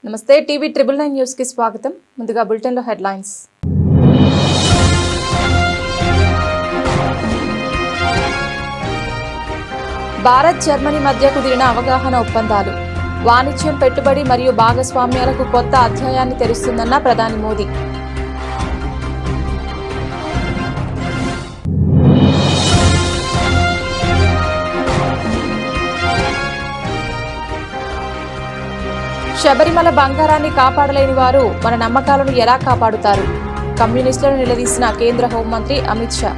నమస్తే TV 999 news కి స్వాగతం. ముందుగా బులెటిన్ లో హెడ్లైన్స్. భారత్ జర్మనీ మధ్య కుదిరిన అవగాహన ఒప్పందాలు వాణిజ్యం, పెట్టుబడి మరియు భాగస్వామ్యాలకు కొత్త అధ్యాయాన్ని తెరుస్తుందన్న ప్రధాని మోదీ. శబరిమల బంగారాన్ని కాపాడలేని వారు మన నమ్మకాలను ఎలా కాపాడుతారు? కమ్యూనిస్టులను నిలదీసిన కేంద్ర హోంమంత్రి అమిత్ షా.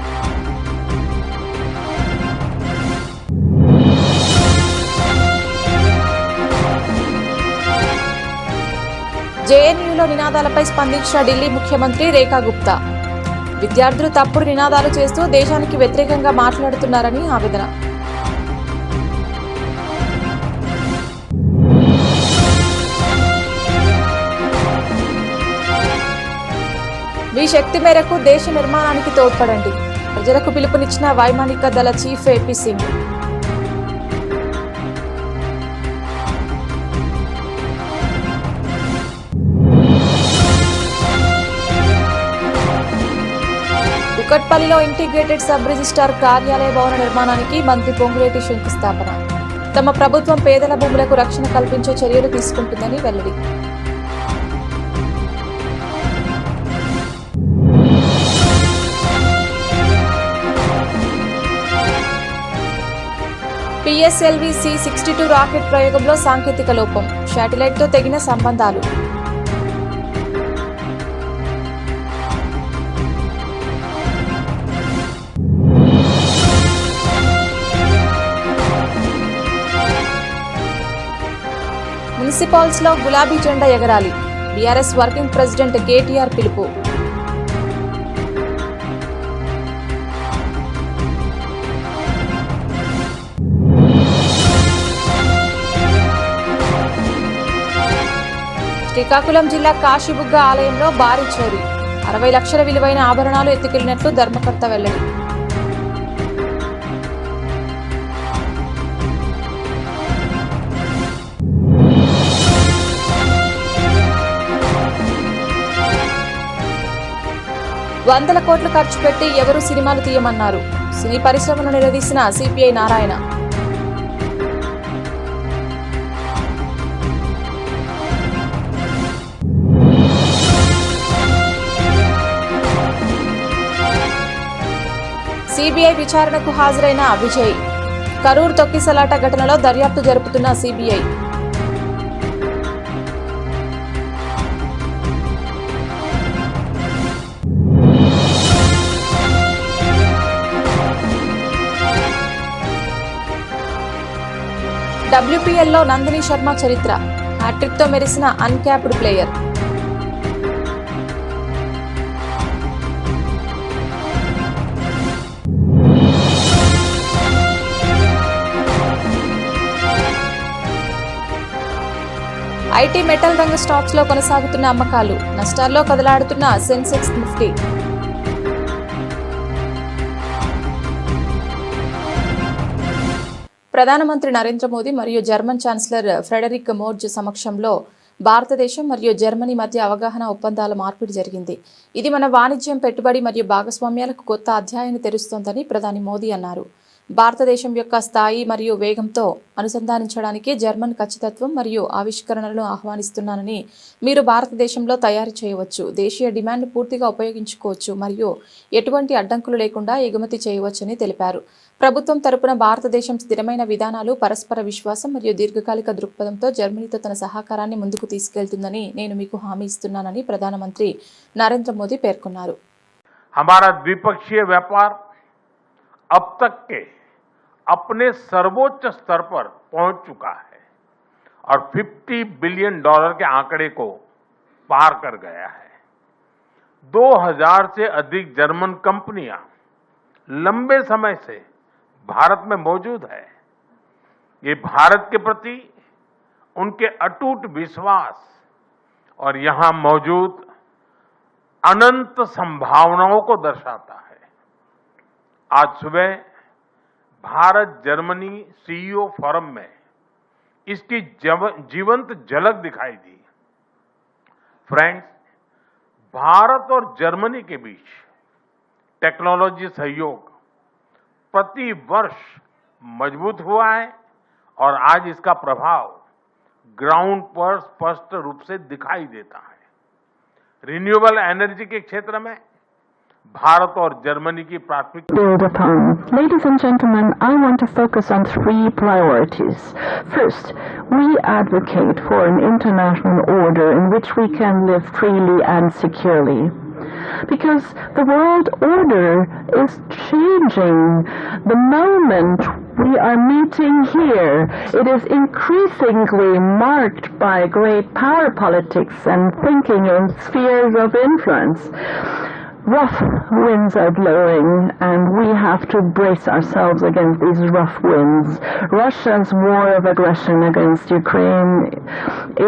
జేఎన్యూలో నినాదాలపై స్పందించిన ఢిల్లీ ముఖ్యమంత్రి రేఖా గుప్తా. విద్యార్థులు తప్పుడు నినాదాలు చేస్తూ దేశానికి వ్యతిరేకంగా మాట్లాడుతున్నారని ఆవేదన. మీ శక్తి మేరకు దేశ నిర్మాణానికి తోడ్పడండి. ప్రజలకు పిలుపునిచ్చిన వైమానిక దళ చీఫ్ ఏపీ సింగ్. కుకట్పల్లిలో ఇంటిగ్రేటెడ్ సబ్ రిజిస్ట్రార్ కార్యాలయ భవన నిర్మాణానికి మంత్రి పొంగులేటి శంకుస్థాపన. తమ ప్రభుత్వం పేదల భూములకు రక్షణ కల్పించే చర్యలు తీసుకుంటుందని వెల్లడి. PSLV C-62 రాకెట్ ప్రయోగంలో సాంకేతిక లోపం. శాటిలైట్తో తెగిన సంబంధాలు. మున్సిపాల్స్ లో గులాబీ జెండా ఎగరాలి. బీఆర్ఎస్ వర్కింగ్ ప్రెసిడెంట్ కేటీఆర్ పిలుపు. శ్రీకాకుళం జిల్లా కాశీబుగ్గ ఆలయంలో భారీ చోరీ. 60 లక్షల విలువైన ఆభరణాలు ఎత్తుకెళ్లినట్లు ధర్మకర్త వెల్లడి. వందల కోట్లు ఖర్చు పెట్టి ఎవరు సినిమాలు తీయమన్నారు? సినీ పరిశ్రమను నిలదీసిన సిపిఐ నారాయణ. సిబిఐ విచారణకు హాజరైన విజయ్. కరూర్ తొక్కిసలాట ఘటనలో దర్యాప్తు జరుపుతున్న సిబిఐ. WPLలో నందిని శర్మ చరిత్ర. హ్యాట్రిక్తో మెరిసిన అన్క్యాప్డ్ ప్లేయర్. ఐటీ మెటల్ రంగ స్టాక్స్ లో కొనసాగుతున్న అమ్మకాలు. నష్టాల్లో కదలాడుతున్న సెన్సెక్స్ నిఫ్టీ. ప్రధానమంత్రి నరేంద్ర మోదీ మరియు జర్మన్ ఛాన్సలర్ ఫ్రెడరిక్ మోర్జ్ సమక్షంలో భారతదేశం మరియు జర్మనీ మధ్య అవగాహన ఒప్పందాల మార్పిడి జరిగింది. ఇది మన వాణిజ్యం, పెట్టుబడి మరియు భాగస్వామ్యాలకు కొత్త అధ్యాయాన్ని తెరుస్తోందని ప్రధాని మోదీ అన్నారు. భారతదేశం యొక్క స్థాయి మరియు వేగంతో అనుసంధానించడానికి జర్మన్ ఖచ్చితత్వం మరియు ఆవిష్కరణలను ఆహ్వానిస్తున్నానని, మీరు భారతదేశంలో తయారు చేయవచ్చు, దేశీయ డిమాండ్ పూర్తిగా ఉపయోగించుకోవచ్చు మరియు ఎటువంటి అడ్డంకులు లేకుండా ఎగుమతి చేయవచ్చని తెలిపారు. ప్రభుత్వం తరపున భారతదేశం స్థిరమైన విధానాలు, పరస్పర విశ్వాసం మరియు దీర్ఘకాలిక దృక్పథంతో జర్మనీతో తన సహకారాన్ని ముందుకు తీసుకెళ్తుందని నేను మీకు హామీ ఇస్తున్నానని ప్రధానమంత్రి నరేంద్ర మోదీ పేర్కొన్నారు. हमारा द्विपक्षीय व्यापार अब तक के अपने सर्वोच्च स्तर पर पहुंच चुका है और $50 बिलियन के आंकड़े को पार कर गया है। 2000 से अधिक जर्मन कंपनियां लंबे समय से भारत में मौजूद है। ये भारत के प्रति उनके अटूट विश्वास और यहां मौजूद अनंत संभावनाओं को दर्शाता है। आज सुबह भारत जर्मनी सीईओ फोरम में इसकी जीवंत झलक दिखाई दी। फ्रेंड्स, भारत और जर्मनी के बीच टेक्नोलॉजी सहयोग प्रति वर्ष मजबूत हुआ है और आज इसका प्रभाव ग्राउंड पर स्पष्ट रूप से दिखाई देता है। रिन्यूएबल एनर्जी के क्षेत्र में भारत और जर्मनी की प्राथमिकता। Build upon. Ladies and gentlemen, I want to focus on 3 priorities. First, we advocate for an international order in which we can live freely and securely. Because the world order is changing. The moment we are meeting here, it is increasingly marked by great power politics and thinking in spheres of influence. Rough winds are blowing, and we have to brace ourselves against these rough winds. Russia's war of aggression against Ukraine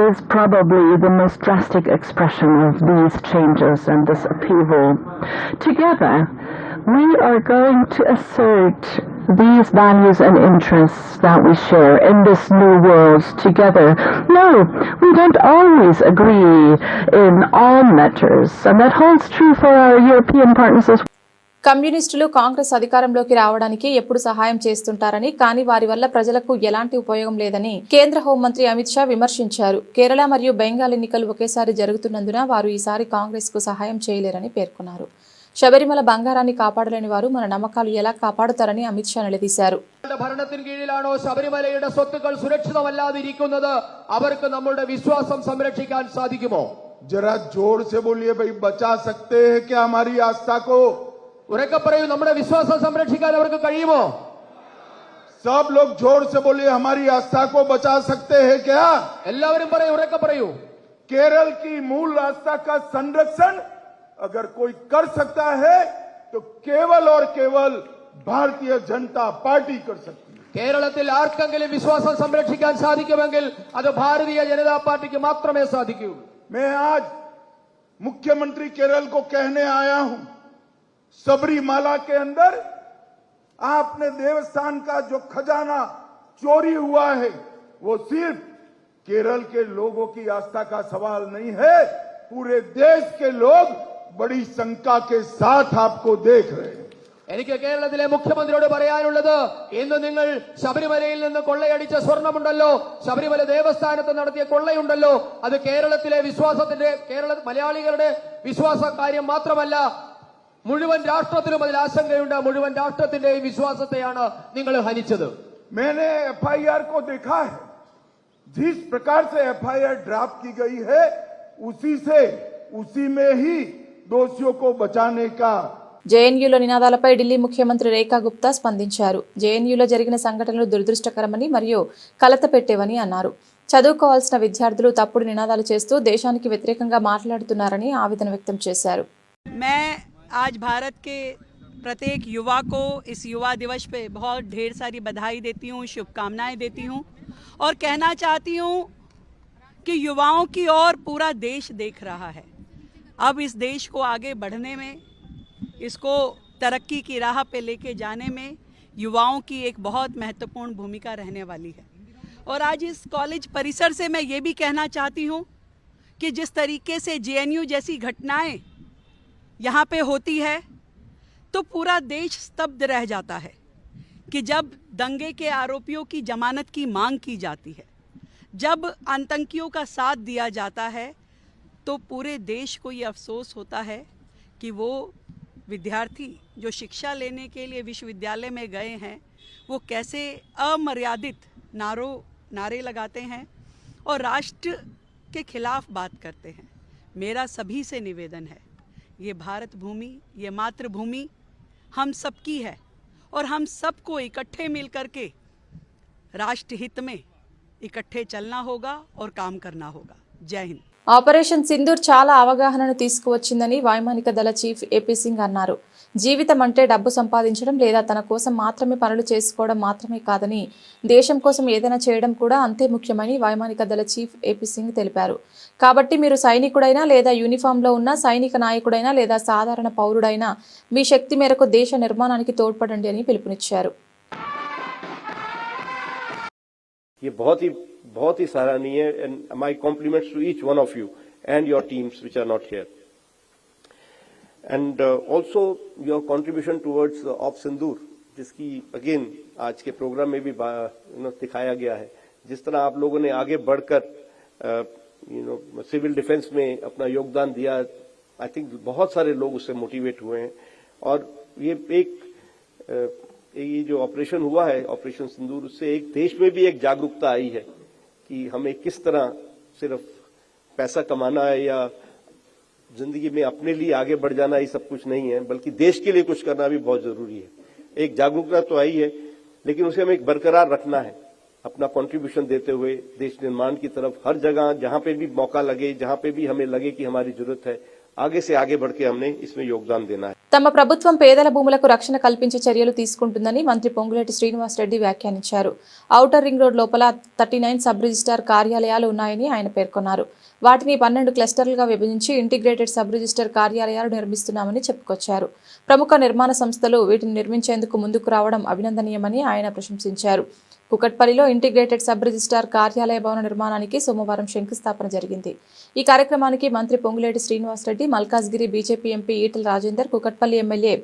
is probably the most drastic expression of these changes and this upheaval. Together, we are going to assert these values and interests that we share in this new world together. No, we don't always agree in all matters, and that holds true for our European partners as well. కమ్యూనిస్టులు కాంగ్రెస్ అధికారంలోకి రావడానికి ఎప్పుడు సహాయం చేస్తుంటారని, కానీ వారి వల్ల ప్రజలకు ఎలాంటి ఉపయోగం లేదని కేంద్ర హోంమంత్రి అమిత్ షా విమర్శించారు. కేరళ మరియు బెంగాల్ ఎన్నికలు ఒకేసారి జరుగుతున్నందున వారు ఈసారి కాంగ్రెస్ కు సహాయం చేయలేరని పేర్కొన్నారు. ശബരിമല బంగారాన్ని కాపాడలేని వారు మన నమ్మకాలు ఎలా కాపాడుతారని అమిత్ షా నిలదీశారు. ഭരണത്തിന് കീഴിലാണോ ശബരിമലയുടെ സ്വത്തുക്കൾ സുരക്ഷിതമല്ലാതിരിക്കുന്നത്? അവർക്ക് നമ്മുടെ വിശ്വാസം സംരക്ഷിക്കാൻ സാധിക്കുമോ? जरा जोर से बोलिए भाई, बचा सकते हैं क्या हमारी आस्था को? ഉറക്കെ പറയൂ, നമ്മുടെ വിശ്വാസം സംരക്ഷിക്കാൻ അവർക്ക് കഴിയുമോ? सब लोग जोर से बोलिए, हमारी आस्था को बचा सकते हैं क्या? എല്ലാവരും പറയൂ, ഉറക്കെ പറയൂ. केरल की मूल आस्था का संरक्षण अगर कोई कर सकता है तो केवल और केवल भारतीय जनता पार्टी कर सकती है. കേരളത്തിൽ ആർക്കെങ്കിലും വിശ്വാസം സംരക്ഷിക്കാൻ സാധിക്കുമെങ്കിൽ അത് ഭാരതീയ ജനതാ പാർട്ടിക്ക് മാത്രമേ സാധിക്കൂ. मैं आज मुख्यमंत्री केरल को कहने आया हूं, सबरीमाला के अंदर आपने देवस्थान का जो खजाना चोरी हुआ है वो सिर्फ केरल के लोगों की आस्था का सवाल नहीं है. पूरे देश के लोग बड़ी शंका के साथ आपको देख रहे हैं. എനിക്ക് കേരളത്തിലെ മുഖ്യമന്ത്രിയോട് പറയാനുള്ളത്, ഇന്ന് നിങ്ങൾ ശബരിമലയിൽ നിന്ന് കൊള്ളയടിച്ച സ്വർണമുണ്ടല്ലോ, ശബരിമല ദേവസ്ഥാനത്ത് നടത്തിയ കൊള്ളയുണ്ടല്ലോ, അത് കേരളത്തിലെ വിശ്വാസത്തിന്റെ, മലയാളികളുടെ വിശ്വാസ കാര്യം മാത്രമല്ല, മുഴുവൻ രാഷ്ട്രത്തിനും അതിൽ ആശങ്കയുണ്ട്. മുഴുവൻ രാഷ്ട്രത്തിന്റെയും വിശ്വാസത്തെയാണ് നിങ്ങൾ ഹനിച്ചത്. मैंने एफआईआर को देखा है. जिस प्रकार से एफआईआर ड्राफ्ट की गई है उसी में ही दोषियों को बचाने का. జేఎన్యూలో నినాదాలపై ఢిల్లీ ముఖ్యమంత్రి రేఖా గుప్తా స్పందించారు. జేఎన్యూలో జరిగిన సంఘటనలు దురదృష్టకరమని మరియు కలత పెట్టేవని అన్నారు. చదువుకోవాల్సిన విద్యార్థులు తప్పుడు నినాదాలు చేస్తూ దేశానికి వ్యతిరేకంగా మాట్లాడుతున్నారని ఆవేదన వ్యక్తం చేశారు. मैं आज भारत के प्रत्येक युवा को इस युवा दिवस पे बहुत ढेर सारी बधाई देती हूँ, शुभकामनाएं देती हूँ और कहना चाहती हूँ कि युवाओं की ओर पूरा देश देख रहा है. अब इस देश को आगे बढ़ने में, इसको तरक्की की राह पे लेके जाने में युवाओं की एक बहुत महत्वपूर्ण भूमिका रहने वाली है. और आज इस कॉलेज परिसर से मैं ये भी कहना चाहती हूँ कि जिस तरीके से जेएनयू जैसी घटनाएं यहाँ पे होती है तो पूरा देश स्तब्ध रह जाता है कि जब दंगे के आरोपियों की जमानत की मांग की जाती है, जब आतंकियों का साथ दिया जाता है, तो पूरे देश को ये अफसोस होता है कि वो विद्यार्थी जो शिक्षा लेने के लिए विश्वविद्यालय में गए हैं वो कैसे अमर्यादित नारे लगाते हैं और राष्ट्र के खिलाफ बात करते हैं. मेरा सभी से निवेदन है, ये भारत भूमि, ये मातृभूमि हम सबकी है और हम सबको इकट्ठे मिल करके राष्ट्र हित में इकट्ठे चलना होगा और काम करना होगा. जय हिंद. ఆపరేషన్ సింధూర్ చాలా అవగాహనను తీసుకువచ్చిందని వైమానిక దళ చీఫ్ ఏపీ సింగ్ అన్నారు. జీవితం అంటే డబ్బు సంపాదించడం లేదా తన కోసం మాత్రమే పనులు చేసుకోవడం మాత్రమే కాదని, దేశం కోసం ఏదైనా చేయడం కూడా అంతే ముఖ్యమని వైమానిక దళ చీఫ్ ఏపీ సింగ్ తెలిపారు. కాబట్టి మీరు సైనికుడైనా లేదా యూనిఫామ్లో ఉన్న సైనిక నాయకుడైనా లేదా సాధారణ పౌరుడైనా మీ శక్తి మేరకు దేశ నిర్మాణానికి తోడ్పడండి అని పిలుపునిచ్చారు. ये बहुत ही बहुत ही सराहनीय है and my compliments to each one of you and your teams which are not here and also your contribution towards of Sindoor, जिसकी अगेन आज के प्रोग्राम में भी दिखाया गया है। जिस तरह आप लोगों ने आगे बढ़कर सिविल डिफेंस में अपना योगदान दिया, आई थिंक बहुत सारे लोग उससे मोटिवेट हुए हैं और ये जो ऑपरेशन हुआ है, ऑपरेशन सिंदूर, उससे एक देश में भी एक जागरूकता आई है कि हमें किस तरह सिर्फ पैसा कमाना है या जिंदगी में अपने लिए आगे बढ़ जाना ये सब कुछ नहीं है, बल्कि देश के लिए कुछ करना भी बहुत जरूरी है। एक जागरूकता तो आई है, लेकिन उसे हमें एक बरकरार रखना है, अपना कंट्रीब्यूशन देते हुए देश निर्माण की तरफ हर जगह जहां पे भी मौका लगे, जहां पे भी हमें लगे कि हमारी जरूरत है, आगे से आगे बढ़ के हमने इसमें योगदान देना है। తమ ప్రభుత్వం పేదల భూములకు రక్షణ కల్పించే చర్యలు తీసుకుంటుందని మంత్రి పొంగులేటి శ్రీనివాస్ రెడ్డి వ్యాఖ్యానించారు. ఔటర్ రింగ్ రోడ్ లోపల 39 సబ్ రిజిస్ట్రార్ కార్యాలయాలు ఉన్నాయని ఆయన పేర్కొన్నారు. వాటిని 12 క్లస్టర్లుగా విభజించి ఇంటిగ్రేటెడ్ సబ్ రిజిస్టర్ కార్యాలయాలు నిర్మిస్తున్నామని చెప్పుకొచ్చారు. ప్రముఖ నిర్మాణ సంస్థలు వీటిని నిర్మించేందుకు ముందుకు రావడం అభినందనీయమని ఆయన ప్రశంసించారు. కుకట్పల్లిలో ఇంటిగ్రేటెడ్ సబ్ రిజిస్ట్రార్ కార్యాలయ భవన నిర్మాణానికి సోమవారం శంకుస్థాపన జరిగింది. ఈ కార్యక్రమానికి మంత్రి Ponguleti Srinivas Reddy, Malkajgiri BJP MP Etela Rajender, Kukatpally MLA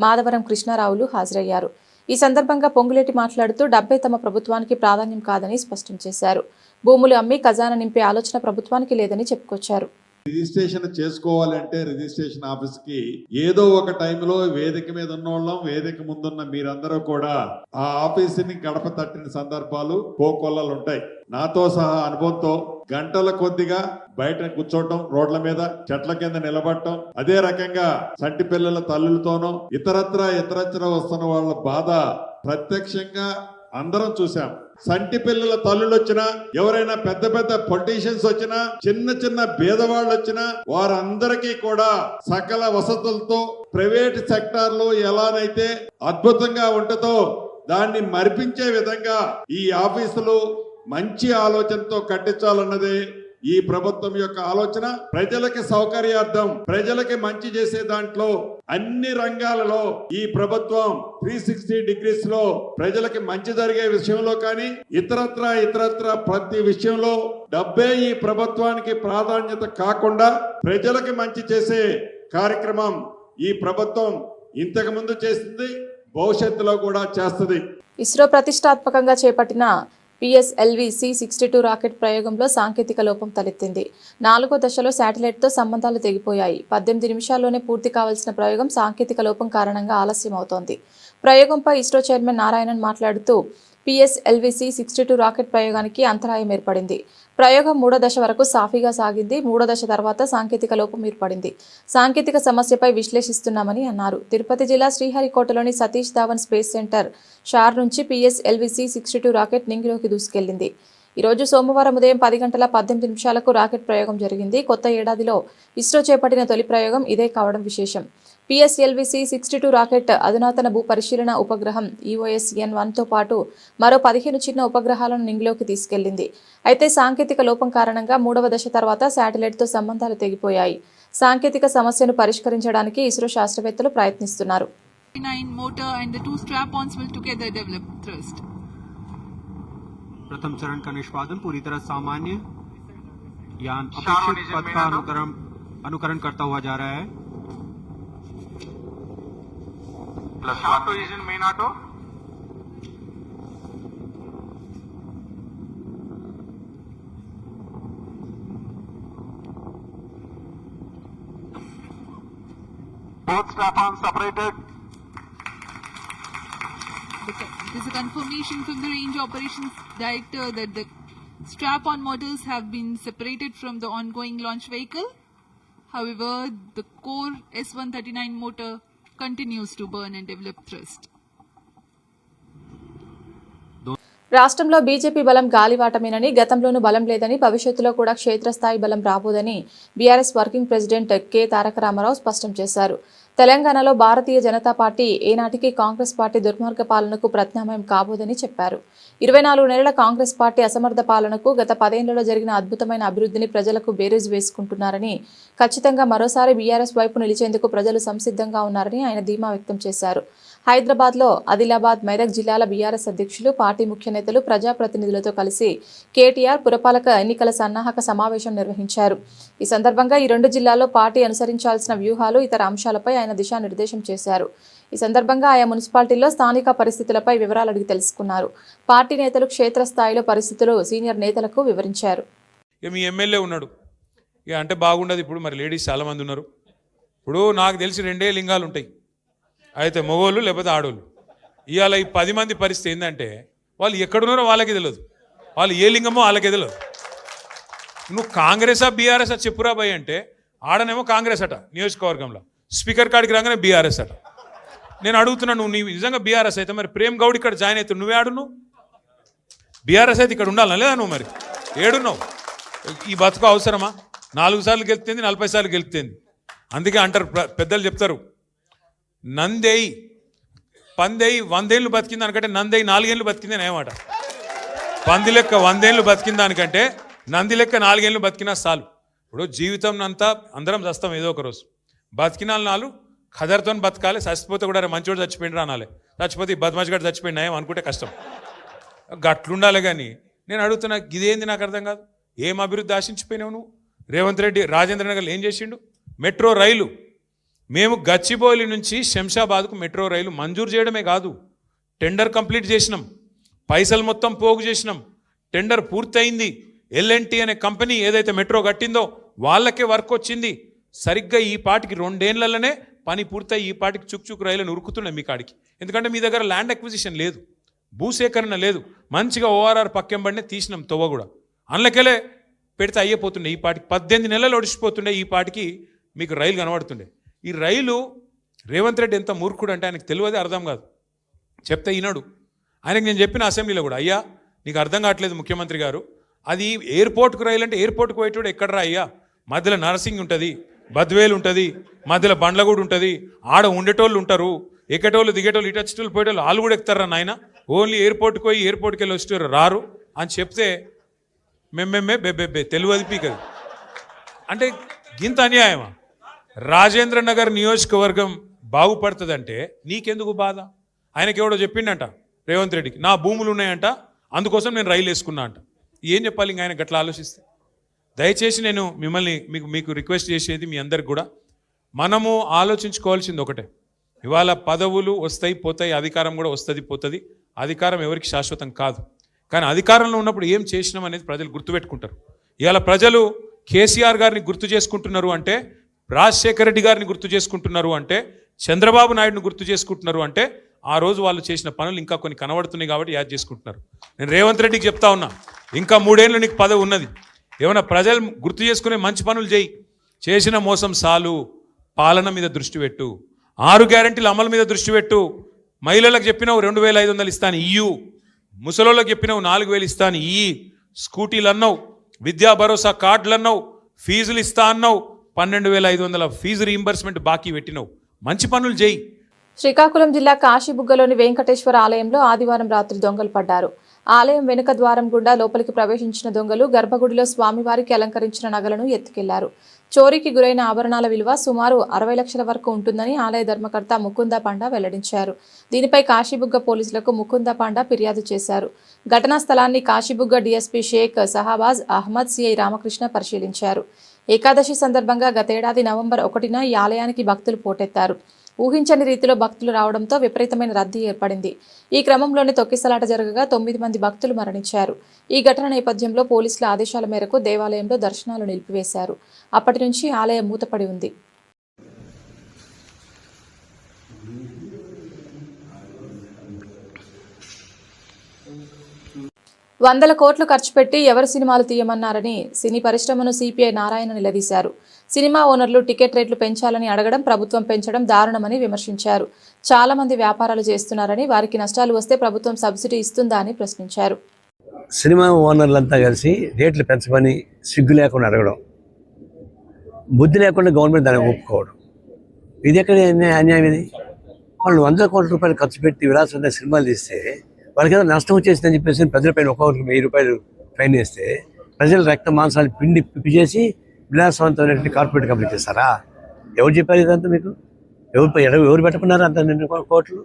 Madhavaram కృష్ణారావులు హాజరయ్యారు. ఈ సందర్భంగా పొంగులేటి మాట్లాడుతూ డబ్బే తమ ప్రభుత్వానికి ప్రాధాన్యం కాదని స్పష్టం చేశారు. భూములు అమ్మి ఖజానా నింపే ఆలోచన ప్రభుత్వానికి లేదని చెప్పుకొచ్చారు. రిజిస్ట్రేషన్ చేసుకోవాలంటే రిజిస్ట్రేషన్ ఆఫీస్ కి ఏదో ఒక టైంలో వేదిక మీద ఉన్నోళ్ళం, వేదిక ముందున్న మీరందరూ కూడా ఆ ఆఫీసుని గడప తట్టిన సందర్భాలు కోకొల్లలు ఉంటాయి. నాతో సహా అనుభవంతో గంటల కొద్దిగా బయట కూర్చోవటం, రోడ్ల మీద చెట్ల కింద నిలబడటం, అదే రకంగా సంటి పిల్లల తల్లులతోనో ఇతరత్ర వస్తున్న వాళ్ళ బాధ ప్రత్యక్షంగా అందరం చూసాం. సంటి పిల్లల తల్లులు వచ్చినా, ఎవరైనా పెద్ద పెద్ద పొలిటీషియన్స్ వచ్చినా, చిన్న పేదవాళ్ళు వచ్చినా, వారందరికీ కూడా సకల వసతులతో ప్రైవేట్ సెక్టార్ లో ఎలానైతే అద్భుతంగా ఉంటుందో దాన్ని మరిపించే విధంగా ఈ ఆఫీసులు మంచి ఆలోచనతో కట్టించాలన్నదే ఈ ప్రభుత్వం యొక్క ఆలోచన. ప్రజలకి సౌకర్యార్థం, ప్రజలకి మంచి చేసే దాంట్లో అన్ని రంగాలలో ఈ ప్రభుత్వం 360 డిగ్రీస్ లో ప్రజలకి మంచి జరిగే విషయంలో కానీ ఇతరత్ర ప్రతి విషయంలో డబ్బే ఈ ప్రభుత్వానికి ప్రాధాన్యత కాకుండా ప్రజలకి మంచి చేసే కార్యక్రమం ఈ ప్రభుత్వం ఇంతకు ముందు చేసింది, భవిష్యత్తులో కూడా చేస్తుంది. ఇస్రో ప్రతిష్టాత్మకంగా చేపట్టిన PSLV C-62 రాకెట్ ప్రయోగంలో సాంకేతిక లోపం తలెత్తింది. 4వ దశలో శాటిలైట్తో సంబంధాలు తెగిపోయాయి. 18 నిమిషాల్లోనే పూర్తి కావాల్సిన ప్రయోగం సాంకేతిక లోపం కారణంగా ఆలస్యం అవుతోంది. ప్రయోగంపై ఇస్రో చైర్మన్ నారాయణన్ మాట్లాడుతూ PSLV C-62 రాకెట్ ప్రయోగానికి అంతరాయం ఏర్పడింది. ప్రయోగం 3వ దశ వరకు సాఫీగా సాగింది. 3వ దశ తర్వాత సాంకేతిక లోపం ఏర్పడింది. సాంకేతిక సమస్యపై విశ్లేషిస్తున్నామని అన్నారు. తిరుపతి జిల్లా శ్రీహరికోటలోని సతీష్ ధావన్ స్పేస్ సెంటర్ షార్ నుంచి PSLV C-62 రాకెట్ నింగిలోకి దూసుకెళ్లింది. ఈరోజు సోమవారం ఉదయం 10 గంటల 18 నిమిషాలకు రాకెట్ ప్రయోగం జరిగింది. కొత్త ఏడాదిలో ఇస్రో చేపట్టిన తొలి ప్రయోగం ఇదే కావడం విశేషం. PSLV C-62 రాకెట్ అధునాతన భూ పరిశీలన ఉపగ్రహం EOS-N1తో పాటు మరో 15 చిన్న ఉపగ్రహాలను నింగిలోకి తీసుకెళ్లింది. అయితే సాంకేతిక లోపం కారణంగా 3వ దశ తర్వాత శాటిలైట్తో సంబంధాలు తెగిపోయాయి. సాంకేతిక సమస్యను పరిష్కరించడానికి ఇస్రో శాస్త్రవేత్తలు ప్రయత్నిస్తున్నారు. motor and the two strap-ons will together develop thrust. प्रथम चरण का निष्पादन पूरी तरह सामान्य यान अपेक्षित पथ का अनुकरण करता हुआ जा रहा है. Auto is in main auto. Both strap-ons separated. There's a confirmation from the Range Operations Director that the strap-on motors have been separated from the ongoing launch vehicle. However, the core S139 motor continues to burn and develop thrust. రాష్ట్రంలో BJP బలం గాలివాటమేనని, గతంలోనూ బలం లేదని, భవిష్యత్తులో కూడా క్షేత్రస్థాయి బలం రాబోదని BRS working president K తారక రామారావు స్పష్టం చేశారు. తెలంగాణలో భారతీయ జనతా పార్టీ ఏనాటికి కాంగ్రెస్ పార్టీ దుర్మార్గ పాలనకు ప్రత్యామ్నాయం కాబోదని చెప్పారు. 24 నెలల కాంగ్రెస్ పార్టీ అసమర్థ పాలనకు, గత 10 ఏళ్లలో జరిగిన అద్భుతమైన అభివృద్ధిని ప్రజలకు బేరీజు వేసుకుంటున్నారని, ఖచ్చితంగా మరోసారి బీఆర్ఎస్ వైపు నిలిచేందుకు ప్రజలు సంసిద్ధంగా ఉన్నారని ఆయన ధీమా వ్యక్తం చేశారు. హైదరాబాద్లో ఆదిలాబాద్, మెదక్ జిల్లాల బీఆర్ఎస్ అధ్యక్షులు, పార్టీ ముఖ్య నేతలు, ప్రజాప్రతినిధులతో కలిసి కేటీఆర్ పురపాలక ఎన్నికల సన్నాహక సమావేశం నిర్వహించారు. ఈ సందర్భంగా ఈ రెండు జిల్లాల్లో పార్టీ అనుసరించాల్సిన వ్యూహాలు, ఇతర అంశాలపై ఆయన దిశానిర్దేశం చేశారు. ఈ సందర్భంగా ఆయా మున్సిపాలిటీల్లో స్థానిక పరిస్థితులపై వివరాలు అడిగి తెలుసుకున్నారు. పార్టీ నేతలు క్షేత్రస్థాయిలో పరిస్థితులు సీనియర్ నేతలకు వివరించారు. మీ ఎమ్మెల్యే ఉన్నాడు, ఇక అంటే బాగుండదు. ఇప్పుడు మరి లేడీస్ చాలామంది ఉన్నారు. ఇప్పుడు నాకు తెలిసి 2 లింగాలు ఉంటాయి, అయితే మగోళ్ళు లేకపోతే ఆడోళ్ళు. ఇవాళ ఈ 10 మంది పరిస్థితి ఏంటంటే వాళ్ళు ఎక్కడున్నారో వాళ్ళకి తెలియదు, వాళ్ళు ఏ లింగమో వాళ్ళకి తెలియదు. నువ్వు కాంగ్రెసా బీఆర్ఎస్ చెప్పురా భయ్ అంటే ఆడనేమో కాంగ్రెస్ అట, నియోజకవర్గంలో స్పీకర్ కాడికి రాగానే బీఆర్ఎస్ అట. నేను అడుగుతున్నాను, నువ్వు నిజంగా బీఆర్ఎస్ అయితే మరి ప్రేమ్ గౌడ్ ఇక్కడ జాయిన్ అవుతావు, నువ్వే ఆడు. నువ్వు బీఆర్ఎస్ అయితే ఇక్కడ ఉండాలా లేదా? నువ్వు మరి ఏడున్నావు? ఈ బతుకు అవసరమా? 4 సార్లు గెలుపుతుంది, 40 సార్లు గెలుపుతుంది. అందుకే అంటారు పెద్దలు చెప్తారు, నందేయి పందేయి 100 ఏళ్ళు బతికింది దానికంటే నందేయి 4 ఏళ్ళు బతికింది అని ఏమాట. పంది లెక్క 100 ఏళ్ళు బతికింది దానికంటే నంది లెక్క 4 ఏళ్ళు బతికినా చాలు. ఇప్పుడు జీవితం అంతా అందరం చస్తాం ఏదో ఒక రోజు. బతికిన 4 ఖదర్తో బతకాలి. చచ్చిపోతే కూడా మంచివాడు చచ్చిపోయిండు అనాలి. చచ్చిపోతే ఈ బద్మాష్ గడు చచ్చిపోయిండు నయం అనుకుంటే కష్టం. గట్లుండాలి. కానీ నేను అడుగుతున్నా, ఇదేంది నాకు అర్థం కాదు. ఏం అభివృద్ధి ఆశించిపోయినావు నువ్వు? రేవంత్ రెడ్డి రాజేంద్రనగర్లో ఏం చేసిండు? మెట్రో రైలు మేము గచ్చిబౌలి నుంచి శంషాబాద్కు మెట్రో రైలు మంజూరు చేయడమే కాదు, టెండర్ కంప్లీట్ చేసినాం, పైసలు మొత్తం పోగు చేసినాం, టెండర్ పూర్తయింది. ఎల్ఎన్టీ అనే కంపెనీ ఏదైతే మెట్రో కట్టిందో వాళ్ళకే వర్క్ వచ్చింది. సరిగ్గా ఈ పాటికి 2 ఏళ్లలోనే పని పూర్తయి ఈ పాటికి చుక్ రైలును ఉరుకుతున్నాయి మీ కాడికి. ఎందుకంటే మీ దగ్గర ల్యాండ్ అక్విజిషన్ లేదు, భూసేకరణ లేదు. మంచిగా ఓఆర్ఆర్ పక్కెంబడినే తీసినాం తొవ్వ కూడా. అందులోకెళ్ళే పెడితే అయ్యిపోతుండే. ఈ పాటికి 18 నెలలు ఒడిచిపోతుండే. ఈ పాటికి మీకు రైలు కనబడుతుండే. ఈ రైలు రేవంత్ రెడ్డి ఎంత మూర్ఖుడు అంటే ఆయనకు తెలియదు, అర్థం కాదు. చెప్తే ఈనాడు ఆయనకు నేను చెప్పిన అసెంబ్లీలో కూడా, అయ్యా నీకు అర్థం కావట్లేదు ముఖ్యమంత్రి గారు, అది ఎయిర్పోర్ట్కు రైలు అంటే ఎయిర్పోర్ట్కు పోయేటోడు ఎక్కడరా అయ్యా? మధ్యలో నర్సింగ్ ఉంటుంది, బద్వేలు ఉంటుంది, మధ్యలో బండ్లగూడు ఉంటుంది, ఆడ ఉండేటోళ్ళు ఉంటారు, ఎక్కటోళ్ళు దిగేటోళ్ళు ఇటు వచ్చేటోళ్ళు పోయేటోళ్ళు వాళ్ళు కూడా ఎక్కుతారా నాయన? ఓన్లీ ఎయిర్పోర్ట్కి పోయి ఎయిర్పోర్ట్కి వెళ్ళి వచ్చేటోళ్ళు రారు అని చెప్తే మెమ్మెమ్మే బెబ్బెబ్బే తెలియదు పీకదు. అంటే గింత అన్యాయమా? రాజేంద్ర నగర్ నియోజకవర్గం బాగుపడుతుందంటే నీకెందుకు బాధ? ఆయనకి ఎవడో చెప్పిండంట రేవంత్ రెడ్డికి, నా భూములు ఉన్నాయంట అందుకోసం నేను రైలు వేసుకున్నా అంట. ఏం చెప్పాలి ఇంక ఆయన గట్లా ఆలోచిస్తే? దయచేసి నేను మిమ్మల్ని మీకు రిక్వెస్ట్ చేసేది మీ అందరికి కూడా, మనము ఆలోచించుకోవాల్సింది ఒకటే. ఇవాళ పదవులు వస్తాయి పోతాయి, అధికారం కూడా వస్తుంది పోతుంది. అధికారం ఎవరికి శాశ్వతం కాదు. కానీ అధికారంలో ఉన్నప్పుడు ఏం చేసినాం అనేది ప్రజలు గుర్తుపెట్టుకుంటారు. ఇవాళ ప్రజలు కేసీఆర్ గారిని గుర్తు చేసుకుంటున్నారు అంటే, రాజశేఖర రెడ్డి గారిని గుర్తు చేసుకుంటున్నారు అంటే, చంద్రబాబు నాయుడుని గుర్తు చేసుకుంటున్నారు అంటే, ఆ రోజు వాళ్ళు చేసిన పనులు ఇంకా కొన్ని కనబడుతున్నాయి కాబట్టి యాద్ చేసుకుంటున్నారు. నేను రేవంత్ రెడ్డికి చెప్తా ఉన్నా, ఇంకా 3 ఏళ్ళు నీకు పదవి ఉన్నది. ఏమైనా ప్రజలు గుర్తు చేసుకునే మంచి పనులు చేయి. చేసిన మోసం సాలు, పాలన మీద దృష్టి పెట్టు, 6 గ్యారెంటీల అమలు మీద దృష్టి పెట్టు. మహిళలకు చెప్పినావు 2500 ఇస్తాను ఇయ్యు, ముసలోళ్ళకి చెప్పినావు 4000 ఇస్తాను ఇయ్యి, స్కూటీలు అన్నావు, విద్యా భరోసా కార్డులు అన్నావు, ఫీజులు ఇస్తా అన్నావు, 12500 ఫీజు రీయింబర్స్మెంట్ బాకీ పెట్టినావు. మంచి పనులు చేయి. శ్రీకాకుళం జిల్లా కాశీబుగ్గలోని వెంకటేశ్వర ఆలయంలో ఆదివారం రాత్రి దొంగలు పడ్డారు. ఆలయం వెనుక ద్వారం గుండా లోపలికి ప్రవేశించిన దొంగలు గర్భగుడిలో స్వామివారికి అలంకరించిన నగలను ఎత్తుకెళ్లారు. చోరీకి గురైన ఆభరణాల విలువ సుమారు 60 లక్షల వరకు ఉంటుందని ఆలయ ధర్మకర్త ముకుంద పాండా వెల్లడించారు. దీనిపై కాశీబుగ్గ పోలీసులకు ముకుంద పాండా ఫిర్యాదు చేశారు. ఘటనా స్థలాన్ని కాశీబుగ్గ డీఎస్పీ షేక్ సహాబాజ్ అహ్మద్ సిఐ రామకృష్ణ పరిశీలించారు. ఏకాదశి సందర్భంగా గతేడాది నవంబర్ 1న ఈ ఆలయానికి భక్తులు పోటెత్తారు. ఊహించని రీతిలో భక్తులు రావడంతో విపరీతమైన రద్దీ ఏర్పడింది. ఈ క్రమంలోనే తొక్కిసలాట జరగగా 9 మంది భక్తులు మరణించారు. ఈ ఘటన నేపథ్యంలో పోలీసుల ఆదేశాల మేరకు దేవాలయంలో దర్శనాలు నిలిపివేశారు. అప్పటి నుంచి ఆలయం మూతపడి ఉంది. వందల కోట్లు ఖర్చు పెట్టి ఎవరు సినిమాలు తీయమన్నారని సినీ పరిశ్రమను సిపిఐ నారాయణ నిలదీశారు. సినిమా ఓనర్లు టికెట్ రేట్లు పెంచాలని అడగడం, ప్రభుత్వం పెంచడం దారుణమని విమర్శించారు. చాలా మంది వ్యాపారాలు చేస్తున్నారని, వారికి నష్టాలు వస్తే ప్రభుత్వం సబ్సిడీ ఇస్తుందా అని ప్రశ్నించారు. సినిమా ఓనర్లంతా కలిసి రేట్లు పెంచమని సిగ్గు లేకుండా అడగడం, బుద్ధి లేకుండా గవర్నమెంట్ దాన్ని ఒప్పుకోవడం, ఇది ఎక్కడ అన్యాయం? ఇది వాళ్ళు 100 కోట్ల రూపాయలు ఖర్చు పెట్టి విలాసంగా సినిమాలు తీస్తే వాళ్ళకి ఏదో నష్టం వచ్చేసిందని చెప్పేసి ప్రజలపైన ఒక్కొక్కరికి 1000 రూపాయలు ఫైన్ వేస్తే ప్రజల రక్త మాంసాలు పిప్పి చేసి విలాసవంతమైనటువంటి కార్పొరేట్ కంపెనీ చేస్తారా? ఎవరు చెప్పారు ఇదంతా మీకు? ఎవరు పెట్టకున్నారు అంత 2 కోట్లు?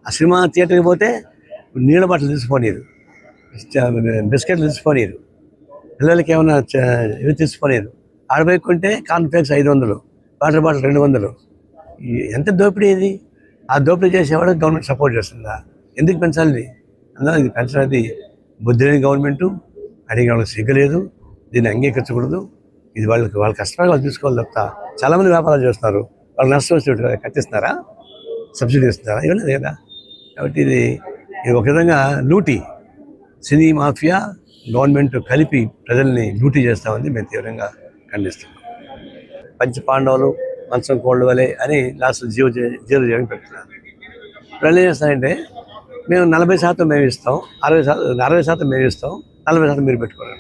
ఆ సినిమా థియేటర్కి పోతే నీళ్ళ బాటలు తీసుకుపోనీరు, బిస్కెట్లు తీసుకుపోనీరు, పిల్లలకి ఏమైనా ఇవి తీసుకుపోనీరు. ఆడపోయి కొంటే కాన్ఫ్లెక్స్ 500, వాటర్ బాటిల్ 200. ఎంత దోపిడీ ఇది? ఆ దోపిడీ చేసేవాడు గవర్నమెంట్ సపోర్ట్ చేస్తుందా? ఎందుకు పెంచాలి? అందులో ఇది పెంచడానికి బుద్ధి లేని గవర్నమెంటు, అడిగే వాళ్ళకి సిగ్గలేదు, దీన్ని అంగీకరించకూడదు. ఇది వాళ్ళ కష్టపడి వాళ్ళు తీసుకోవాలి తప్ప. చాలామంది వ్యాపారాలు చేస్తున్నారు, వాళ్ళు నష్టం వచ్చి కట్టిస్తున్నారా, సబ్సిడీ ఇస్తున్నారా? ఇవ్వలేదు కదా. కాబట్టి ఇది ఒక విధంగా లూటీ, సినీ మాఫియా గవర్నమెంట్ కలిపి ప్రజల్ని లూటీ చేస్తామని మేము తీవ్రంగా ఖండిస్తున్నాం. పంచ పాండవులు మంచం కోళ్ళు వలె అని లాస్ట్ జీరో చేయడం పెడుతున్నారు. ఇప్పుడు ఏం చేస్తారంటే మేము 40% మేము ఇస్తాం, 60% మేము ఇస్తాం, 40% మీరు పెట్టుకోవాలి.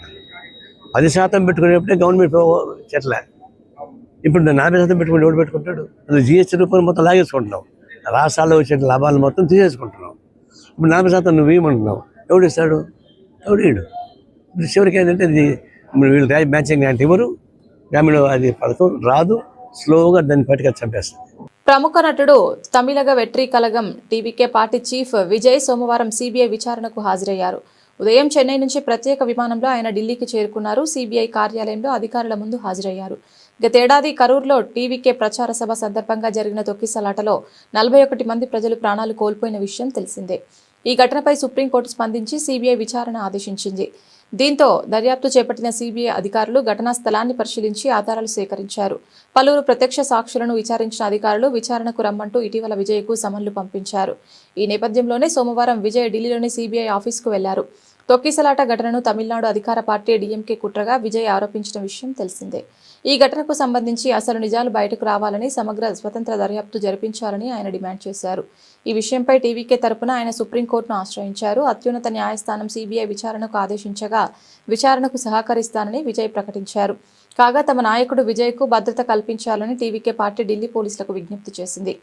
10% పెట్టుకునేప్పుడే గవర్నమెంట్ చెట్ల. ఇప్పుడు 40% పెట్టుకుని ఎవడు పెట్టుకుంటాడు? అందులో జిఎస్టీ రూపాయలు మొత్తం లాగేసుకుంటున్నాం, రాష్ట్రాల్లో వచ్చే లాభాలు మొత్తం తీసేసుకుంటున్నాం. ఇప్పుడు 40% నువ్వు ఇవ్వమంటున్నావు, ఎవడు ఇస్తాడు? ఎవడు ఇడు? ఇప్పుడు చివరికి ఏంటంటే ఇది వీళ్ళు మ్యాచింగ్ అంటే ఇవ్వరు, గ్రామీణ అది పథకం రాదు, స్లోగా దాన్ని పట్టుగా చంపేస్తుంది. ప్రముఖ నటుడు Tamilaga Vetri కలగం TVK party chief Vijay సోమవారం సిబిఐ విచారణకు హాజరయ్యారు. ఉదయం చెన్నై నుంచి ప్రత్యేక విమానంలో ఆయన ఢిల్లీకి చేరుకున్నారు. సిబిఐ కార్యాలయంలో అధికారుల ముందు హాజరయ్యారు. గతేడాది కరూర్లో టీవీకే ప్రచార సభ సందర్భంగా జరిగిన తొక్కిసలాటలో 41 మంది ప్రజలు ప్రాణాలు కోల్పోయిన విషయం తెలిసిందే. ఈ ఘటనపై సుప్రీంకోర్టు స్పందించి సిబిఐ విచారణ ఆదేశించింది. దీంతో దర్యాప్తు చేపట్టిన సిబిఐ అధికారులు ఘటనా స్థలాన్ని పరిశీలించి ఆధారాలు సేకరించారు. పలువురు ప్రత్యక్ష సాక్షులను విచారించిన అధికారులు విచారణకు రమ్మంటూ ఇటీవల విజయ్కు సమన్లు పంపించారు. ఈ నేపథ్యంలోనే సోమవారం విజయ్ ఢిల్లీలోని సిబిఐ ఆఫీసుకు వెళ్లారు. తొక్కిసలాట ఘటనను తమిళనాడు అధికార పార్టీ డీఎంకే కుట్రగా విజయ్ ఆరోపించిన విషయం తెలిసిందే. ఈ ఘటనకు సంబంధించి అసలు నిజాలు బయటకు రావాలని, సమగ్ర స్వతంత్ర దర్యాప్తు జరిపించాలని ఆయన డిమాండ్ చేశారు. ఈ విషయంపై టీవీకే తరపున ఆయన సుప్రీంకోర్టును ఆశ్రయించారు. అత్యున్నత న్యాయస్థానం సిబిఐ విచారణకు ఆదేశించగా విచారణకు సహకరిస్తానని విజయ్ ప్రకటించారు. కాగా తమ నాయకుడు విజయ్కు భద్రత కల్పించాలని టీవీకే పార్టీ ఢిల్లీ పోలీసులకు విజ్ఞప్తి చేసింది.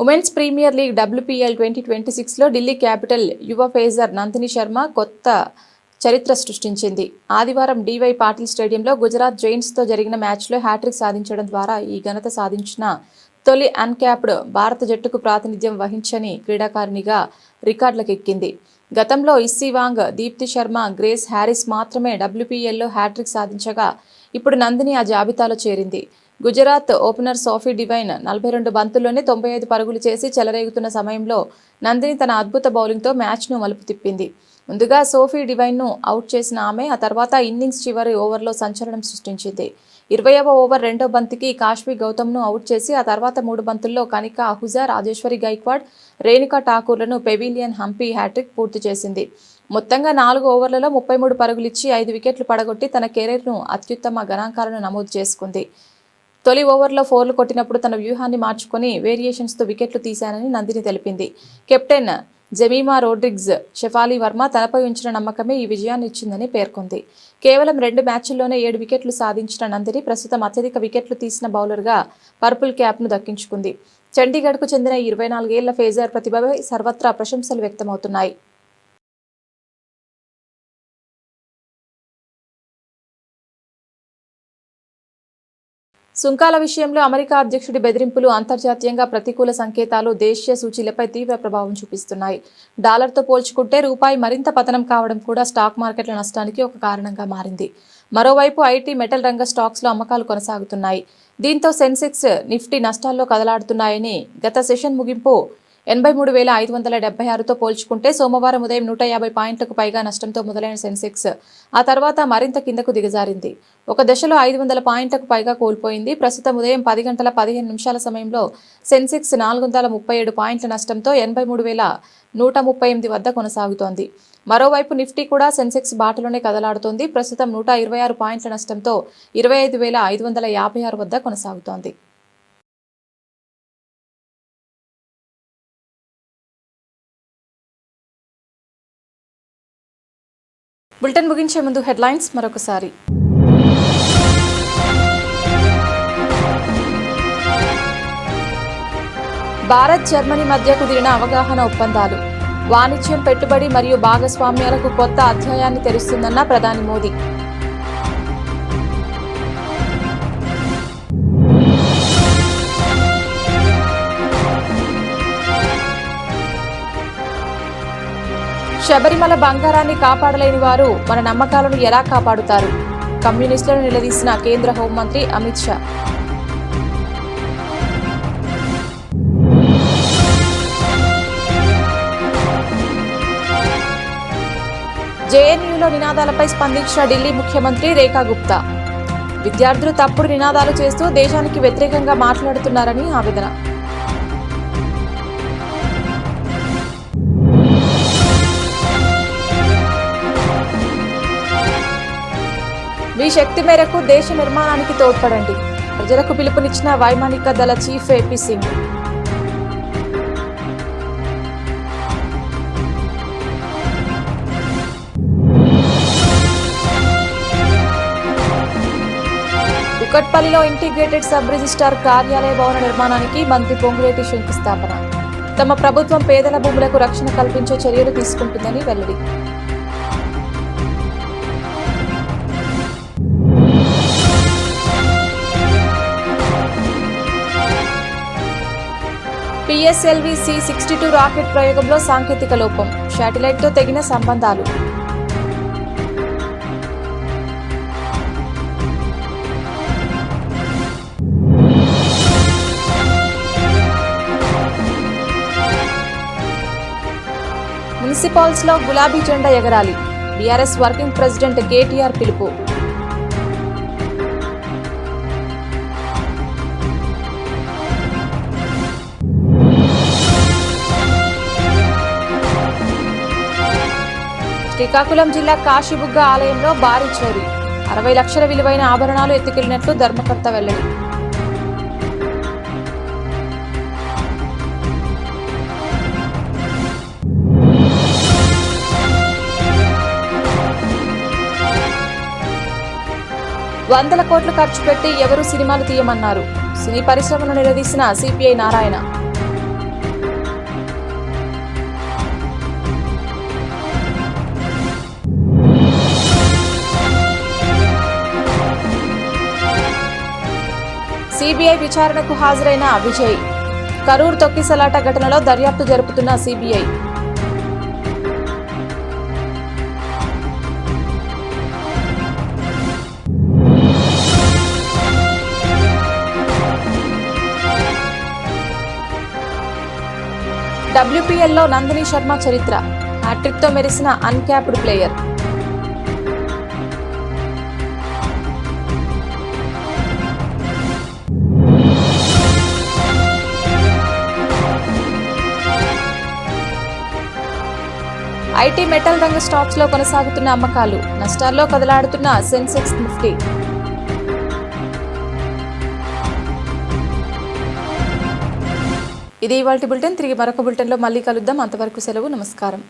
ఉమెన్స్ ప్రీమియర్ లీగ్ WPL 2026లో ఢిల్లీ క్యాపిటల్ యువ పేసర్ నందిని శర్మ కొత్త చరిత్ర సృష్టించింది. ఆదివారం DY పాటిల్ స్టేడియంలో గుజరాత్ జైంట్స్తో జరిగిన మ్యాచ్లో హ్యాట్రిక్ సాధించడం ద్వారా ఈ ఘనత సాధించిన తొలి అన్క్యాప్డ్ భారత జట్టుకు ప్రాతినిధ్యం వహించని క్రీడాకారిణిగా రికార్డులకెక్కింది. గతంలో ఇస్సీ వాంగ్, దీప్తి శర్మ, గ్రేస్ హ్యారిస్ మాత్రమే WPLలో హ్యాట్రిక్ సాధించగా ఇప్పుడు నందిని ఆ జాబితాలో చేరింది. గుజరాత్ ఓపెనర్ సోఫీ డివైన్ 42 బంతుల్లోనే 95 పరుగులు చేసి చెలరేగుతున్న సమయంలో నందిని తన అద్భుత బౌలింగ్తో మ్యాచ్ను మలుపు తిప్పింది. ముందుగా సోఫీ డివైన్ను అవుట్ చేసిన ఆమె ఆ తర్వాత ఇన్నింగ్స్ చివరి ఓవర్లో సంచలనం సృష్టించింది. 20వ ఓవర్ రెండో బంతికి కాశ్వి గౌతమ్ను అవుట్ చేసి ఆ తర్వాత 3 బంతుల్లో కనికా అహుజా, రాజేశ్వరి గైక్వాడ్, రేణుకా ఠాకూర్లను పెవిలియన్ హంపీ హ్యాట్రిక్ పూర్తి చేసింది. మొత్తంగా 4 ఓవర్లలో 33 పరుగులిచ్చి 5 వికెట్లు పడగొట్టి తన కెరీర్ను అత్యుత్తమ గణాంకాలను నమోదు చేసుకుంది. తొలి ఓవర్లో 4లు కొట్టినప్పుడు తన వ్యూహాన్ని మార్చుకొని వేరియేషన్స్తో వికెట్లు తీశానని నందిని తెలిపింది. కెప్టెన్ జెమీమా రోడ్రిగ్స్, షెఫాలీ వర్మ తనపై ఉంచిన నమ్మకమే ఈ విజయాన్ని ఇచ్చిందని పేర్కొంది. కేవలం 2 మ్యాచ్ల్లోనే 7 వికెట్లు సాధించిన నందిని ప్రస్తుతం అత్యధిక వికెట్లు తీసిన బౌలర్గా పర్పుల్ క్యాప్ను దక్కించుకుంది. చండీగఢ్కు చెందిన 24 ఏళ్ల ఫేజర్ ప్రతిభపై సర్వత్రా ప్రశంసలు వ్యక్తమవుతున్నాయి. సుంకాల విషయంలో అమెరికా అధ్యక్షుడి బెదిరింపులు, అంతర్జాతీయంగా ప్రతికూల సంకేతాలు దేశీయ సూచీలపై తీవ్ర ప్రభావం చూపిస్తున్నాయి. డాలర్తో పోల్చుకుంటే రూపాయి మరింత పతనం కావడం కూడా స్టాక్ మార్కెట్ల నష్టానికి ఒక కారణంగా మారింది. మరోవైపు ఐటీ, మెటల్ రంగ స్టాక్స్లో అమ్మకాలు కొనసాగుతున్నాయి. దీంతో సెన్సెక్స్, నిఫ్టీ నష్టాల్లో కదలాడుతున్నాయని గత సెషన్ ముగింపు 83,576తో పోల్చుకుంటే సోమవారం ఉదయం 150 పాయింట్లకు పైగా నష్టంతో మొదలైన సెన్సెక్స్ ఆ తర్వాత మరింత కిందకు దిగజారింది. ఒక దశలో 500 పాయింట్లకు పైగా కోల్పోయింది. ప్రస్తుతం ఉదయం 10 గంటల 15 నిమిషాల సమయంలో సెన్సెక్స్ 437 పాయింట్ల నష్టంతో 83,138 వద్ద కొనసాగుతోంది. మరోవైపు నిఫ్టీ కూడా సెన్సెక్స్ బాటలోనే కదలాడుతోంది. ప్రస్తుతం 126 పాయింట్ల నష్టంతో 25,556 వద్ద కొనసాగుతోంది. బులెటిన్ ముగించే ముందు హెడ్లైన్స్ మరొకసారి. భారత్ జర్మనీ మధ్య కుదిరిన అవగాహన ఒప్పందాలు వాణిజ్యం, పెట్టుబడి మరియు భాగస్వామ్యాలకు కొత్త అధ్యాయాన్ని తెరుస్తుందన్న ప్రధాని మోదీ. శబరిమల బంగారాన్ని కాపాడలేని వారు మన నమ్మకాలను ఎలా కాపాడుతారు? కమ్యూనిస్టులను నిలదీసిన కేంద్ర హోంమంత్రి అమిత్ షా. జేఎన్యూలో నినాదాలపై స్పందించిన ఢిల్లీ ముఖ్యమంత్రి రేఖా గుప్తా. విద్యార్థులు తప్పుడు నినాదాలు చేస్తూ దేశానికి వ్యతిరేకంగా మాట్లాడుతున్నారని ఆవేదన. మీ శక్తి మేరకు దేశ నిర్మాణానికి తోడ్పడండి. ప్రజలకు పిలుపునిచ్చిన వైమానిక దళ చీఫ్ ఏపీ సింగ్. కుకట్పల్లిలో ఇంటిగ్రేటెడ్ సబ్ రిజిస్ట్రార్ కార్యాలయ భవన నిర్మాణానికి మంత్రి పొంగులేటి శంకుస్థాపన. తమ ప్రభుత్వం పేదల భూములకు రక్షణ కల్పించే చర్యలు తీసుకుంటుందని వెల్లడి. పిఎస్ఎల్వి C-62 రాకెట్ ప్రయోగంలో సాంకేతిక లోపం. శాటిలైట్తో తెగిన సంబంధాలు. మున్సిపాల్స్ లో గులాబీ జెండా ఎగరాలి. బీఆర్ఎస్ వర్కింగ్ ప్రెసిడెంట్ కేటీఆర్ పిలుపు. శ్రీకాకుళం జిల్లా కాశీబుగ్గ ఆలయంలో భారీ చోరీ. 60 లక్షల విలువైన ఆభరణాలు ఎత్తుకెళ్లినట్లు ధర్మకర్త వెల్లడి. వందల కోట్లు ఖర్చు పెట్టి ఎవరు సినిమాలు తీయమన్నారు? సినీ పరిశ్రమను నిలదీసిన సిపిఐ నారాయణ. సిబిఐ విచారణకు హాజరైన విజయ్. కరూర్ తొక్కిసలాట ఘటనలో దర్యాప్తు జరుపుతున్న సిబిఐ. WPLలో నందిని శర్మ చరిత్ర. హ్యాట్రిక్తో మెరిసిన అన్క్యాప్డ్ ప్లేయర్. ఐటీ మెటల్ రంగ స్టాక్స్ లో కొనసాగుతున్న అమ్మకాలు. నష్టాల్లో కదలాడుతున్న సెన్సెక్స్ నిఫ్టీ. ఇది ఇవాల్టి బులెటిన్. తిరిగి మరొక బులెటిన్లో మళ్ళీ కలుద్దాం. అంతవరకు సెలవు. నమస్కారం.